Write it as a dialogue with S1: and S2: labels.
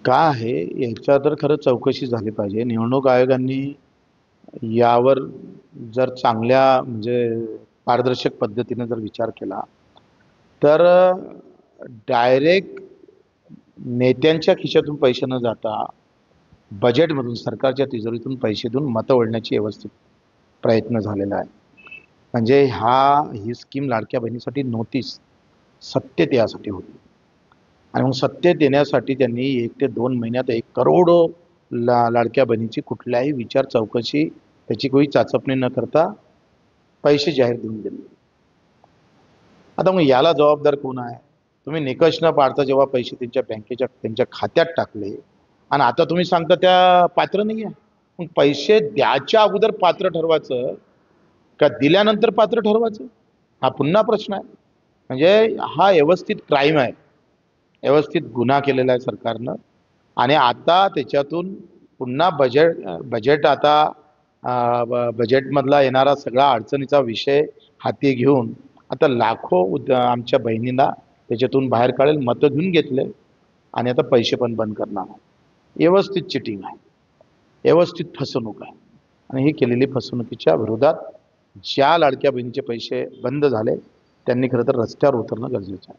S1: का आहे याच्या तर खरं चौकशी झाली पाहिजे. निवडणूक आयोगाने यावर जर चांगल्या म्हणजे पारदर्शक पद्धतीने जर विचार केला तर डायरेक्ट नेत्यांच्या खिशातून पैसे न जाता बजेटमधून सरकारच्या तिजोरीतून पैसे देऊन मतं ओढण्याची व्यवस्थित प्रयत्न झालेला आहे. म्हणजे ही स्कीम लाडक्या बहिणीसाठी नव्हतीच, सत्तेत यासाठी होती. आणि मग सत्तेत येण्यासाठी त्यांनी 1 ते 2 महिन्यात 1 करोड लाडक्या बहिणीची कुठल्याही विचार चौकशी त्याची कोणी चाचपणी न करता पैसे जाहीर देऊन दिले. आता मग याला जबाबदार कोण आहे? तुम्ही निकष न पाळता जेव्हा पैसे त्यांच्या बँकेच्या त्यांच्या खात्यात टाकले आणि आता तुम्ही सांगता त्या पात्र नाही आहे. मग पैसे द्याच्या अगोदर पात्र ठरवायचं का दिल्यानंतर पात्र ठरवायचं? हा पुन्हा प्रश्न आहे. म्हणजे हा व्यवस्थित क्राईम आहे. व्यवस्थित गुन्हा केलेला आहे सरकारनं. आणि आता त्याच्यातून पुन्हा बजेट आता बजेटमधला येणारा सगळा अडचणीचा विषय हाती घेऊन आता लाखो आमच्या बहिणींना त्याच्यातून बाहेर काढेल, मतं घेऊन घेतले आणि आता पैसे पण बंद करणार. व्यवस्थित चिटिंग आहे, व्यवस्थित फसवणूक आहे. आणि ही केलेली फसवणुकीच्या विरोधात ज्या लाडक्या बहिणीचे पैसे बंद झाले त्यांनी खरं तर रस्त्यावर उतरणं गरजेचं आहे.